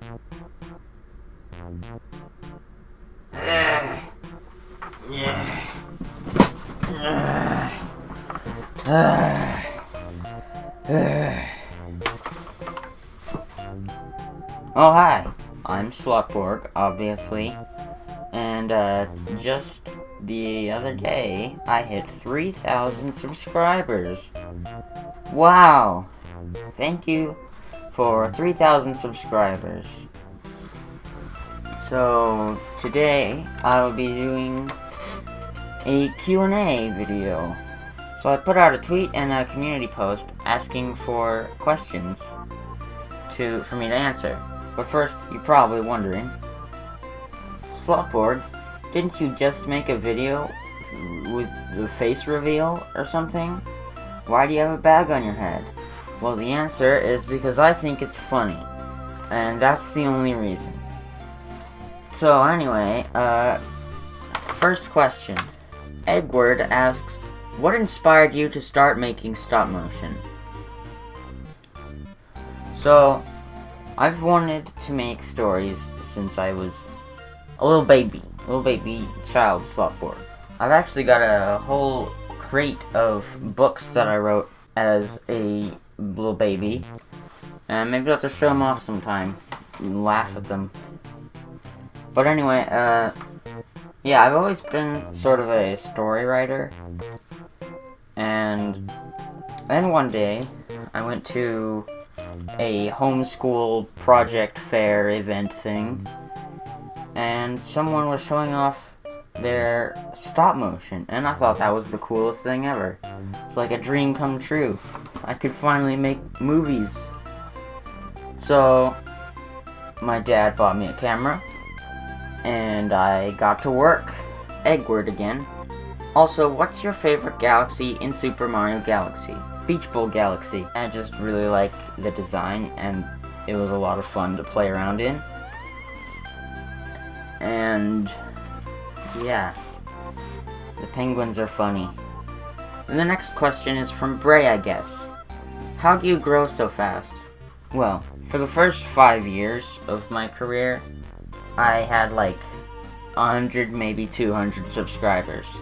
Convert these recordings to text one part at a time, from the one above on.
Oh, hi. I'm Slotborg, obviously. And, just the other day, I hit 3,000 subscribers. Wow! Thank you for 3,000 subscribers. So, today, I'll be doing a Q&A video. So I put out a tweet and a community post asking for questions for me to answer. But first, you're probably wondering, Slotborg, didn't you just make a video with the face reveal or something? Why do you have a bag on your head? Well, the answer is because I think it's funny. And that's the only reason. So anyway, first question. Edward asks, what inspired you to start making stop motion? So, I've wanted to make stories since I was a little baby child Slotborg. I've actually got a whole crate of books that I wrote as a little baby, and maybe I'll have to show them off sometime and laugh at them. But anyway, yeah, I've always been sort of a story writer, and then one day I went to a homeschool project fair event thing, and someone was showing off their stop motion, and I thought that was the coolest thing ever. It's like a dream come true. I could finally make movies. So, my dad bought me a camera, and I got to work. Edward again. Also, what's your favorite galaxy in Super Mario Galaxy? Beach Bowl Galaxy. I just really like the design, and it was a lot of fun to play around in. And yeah, the penguins are funny. And the next question is from Bray, I guess. How do you grow so fast? Well, for the first 5 years of my career, I had like 100, maybe 200 subscribers.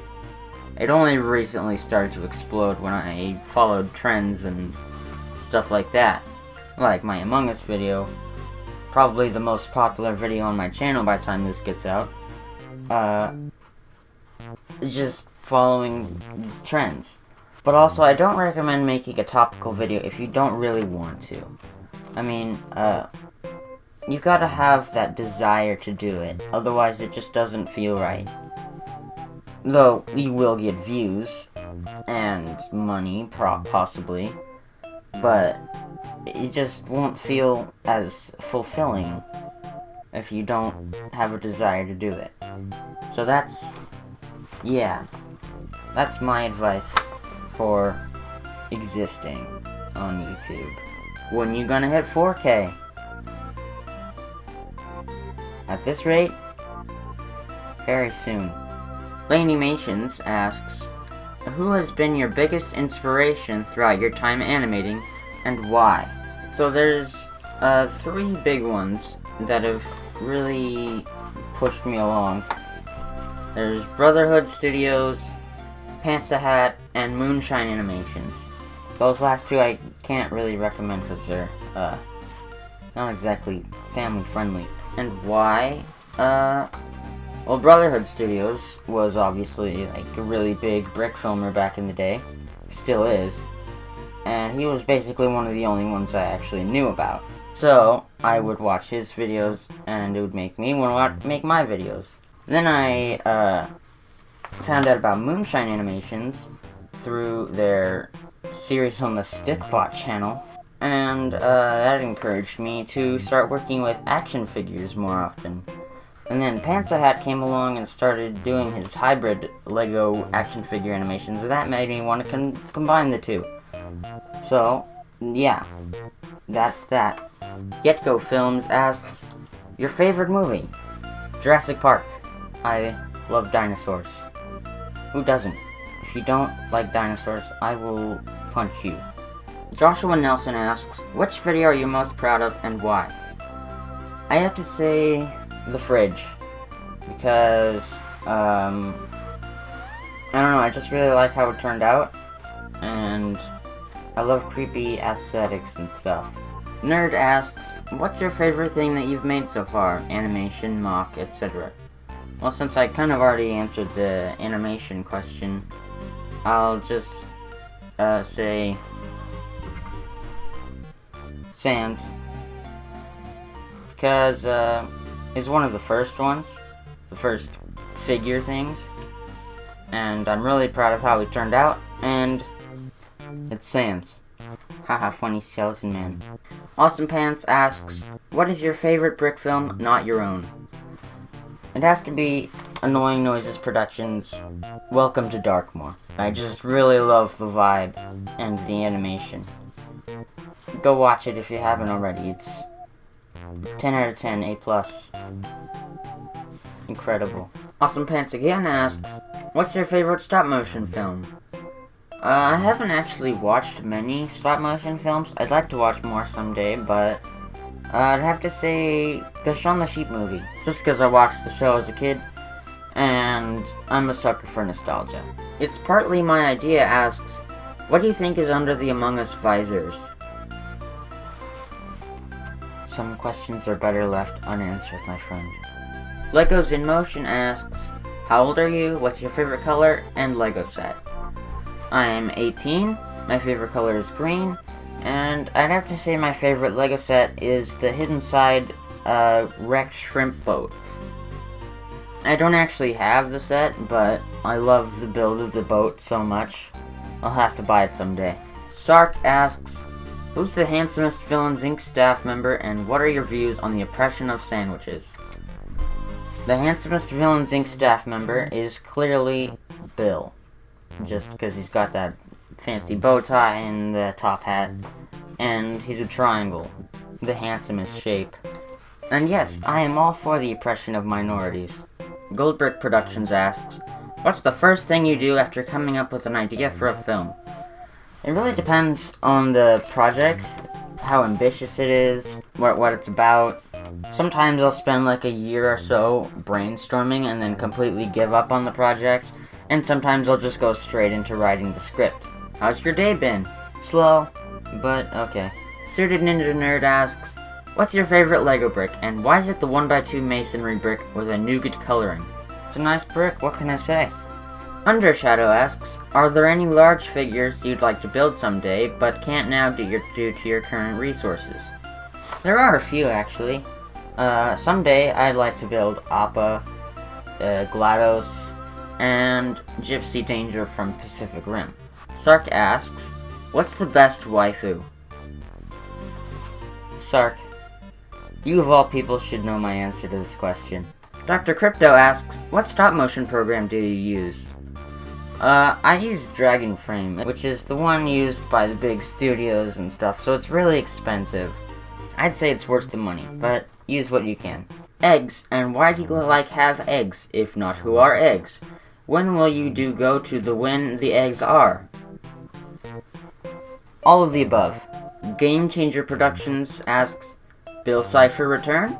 It only recently started to explode when I followed trends and stuff like that. Like my Among Us video, probably the most popular video on my channel by the time this gets out. Just following trends. But also, I don't recommend making a topical video if you don't really want to. I mean, you gotta have that desire to do it, otherwise it just doesn't feel right. Though, you will get views, and money, possibly, but it just won't feel as fulfilling if you don't have a desire to do it. So that's my advice for existing on YouTube. When you gonna hit 4K? At this rate, very soon. Lanimations asks, who has been your biggest inspiration throughout your time animating, and why? So there's 3 big ones that have really pushed me along. There's Brotherhood Studios, Pantsa Hat, and Moonshine Animations. Those last 2 I can't really recommend because they're not exactly family friendly. And why? Well, Brotherhood Studios was obviously like a really big brick filmer back in the day. Still is. And he was basically one of the only ones I actually knew about. So, I would watch his videos, and it would make me want to make my videos. Then I found out about Moonshine Animations through their series on the Stickbot channel. And that encouraged me to start working with action figures more often. And then Pantsa Hat came along and started doing his hybrid Lego action figure animations, and that made me want to combine the two. So, yeah, that's that. Yetgo Films asks, your favorite movie? Jurassic Park. I love dinosaurs. Who doesn't? If you don't like dinosaurs, I will punch you. Joshua Nelson asks, which video are you most proud of and why? I have to say the fridge, because, I don't know, I just really like how it turned out, and I love creepy aesthetics and stuff. Nerd asks, what's your favorite thing that you've made so far? Animation, mock, etc. Well, since I kind of already answered the animation question, I'll just say Sans, because it's one of the first ones, the first figure things, and I'm really proud of how it turned out, and it's Sans. Haha, funny skeleton man. Awesome Pants asks, what is your favorite brick film, not your own? It has to be Annoying Noises Productions' Welcome to Darkmoor. I just really love the vibe and the animation. Go watch it if you haven't already. It's 10 out of 10, A+. Incredible. Awesome Pants again asks, what's your favorite stop-motion film? I haven't actually watched many stop-motion films. I'd like to watch more someday, but I'd have to say the Shaun the Sheep movie, just because I watched the show as a kid, and I'm a sucker for nostalgia. It's Partly My Idea asks, what do you think is under the Among Us visors? Some questions are better left unanswered, my friend. Legos in Motion asks, how old are you, what's your favorite color, and Lego set? I am 18, my favorite color is green, and I'd have to say my favorite Lego set is the Hidden Side wrecked shrimp boat. I don't actually have the set, but I love the build of the boat so much, I'll have to buy it someday. Sark asks, who's the handsomest Villains Inc. staff member, and what are your views on the oppression of sandwiches? The handsomest Villains Inc. staff member is clearly Bill. Just because he's got that fancy bow tie and the top hat, and he's a triangle, the handsomest shape. And yes, I am all for the oppression of minorities. Goldbrick Productions asks, what's the first thing you do after coming up with an idea for a film? It really depends on the project, how ambitious it is, what it's about. Sometimes I'll spend like a year or so brainstorming and then completely give up on the project, and sometimes I'll just go straight into writing the script. How's your day been? Slow, but okay. Suited Ninja Nerd asks, what's your favorite Lego brick, and why is it the 1x2 masonry brick with a nougat coloring? It's a nice brick, what can I say? Undershadow asks, are there any large figures you'd like to build someday, but can't now due to your current resources? There are a few, actually. Someday I'd like to build Appa, GLaDOS, and Gypsy Danger from Pacific Rim. Sark asks, what's the best waifu? Sark, you of all people should know my answer to this question. Dr. Crypto asks, what stop-motion program do you use? I use Dragon Frame, which is the one used by the big studios and stuff, so it's really expensive. I'd say it's worth the money, but use what you can. Eggs, and why do you have eggs, if not who are eggs? When will you go to the when the eggs are? All of the above. Game Changer Productions asks, Bill Cipher return?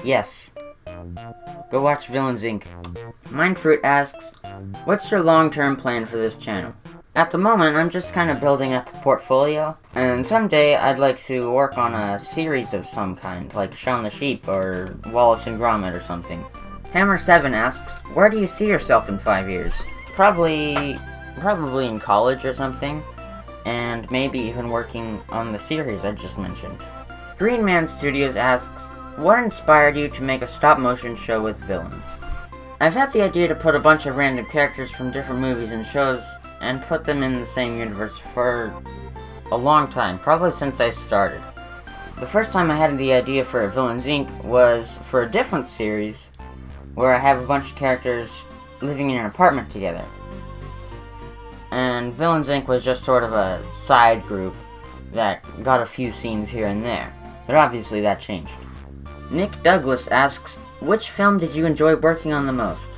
Yes. Go watch Villains Inc. Mindfruit asks, what's your long-term plan for this channel? At the moment, I'm just kind of building up a portfolio, and someday I'd like to work on a series of some kind, like Shaun the Sheep or Wallace and Gromit or something. Hammer7 asks, where do you see yourself in 5 years? Probably in college or something, and maybe even working on the series I just mentioned. Green Man Studios asks, what inspired you to make a stop-motion show with villains? I've had the idea to put a bunch of random characters from different movies and shows and put them in the same universe for a long time, probably since I started. The first time I had the idea for Villains Inc. was for a different series, where I have a bunch of characters living in an apartment together. And Villains Inc. was just sort of a side group that got a few scenes here and there. But obviously that changed. Nick Douglas asks, which film did you enjoy working on the most?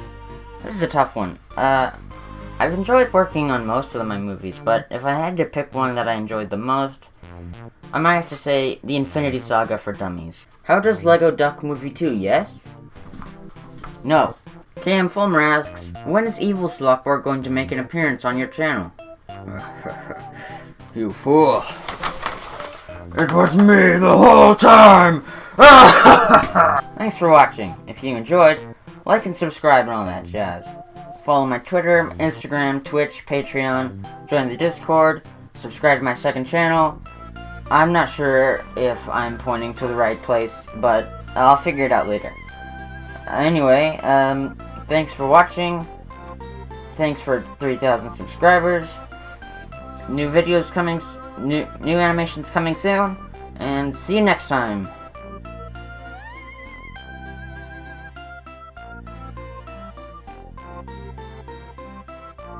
This is a tough one. I've enjoyed working on most of my movies, but if I had to pick one that I enjoyed the most, I might have to say the Infinity Saga for Dummies. How does Lego Duck Movie 2, yes? No. KM Fulmer asks, when is Evil Slugborg going to make an appearance on your channel? You fool. It was me the whole time! Thanks for watching. If you enjoyed, like and subscribe and all that jazz. Follow my Twitter, Instagram, Twitch, Patreon, join the Discord, subscribe to my second channel. I'm not sure if I'm pointing to the right place, but I'll figure it out later. Anyway, thanks for watching. Thanks for 3,000 subscribers. New videos coming, new animations coming soon, and see you next time.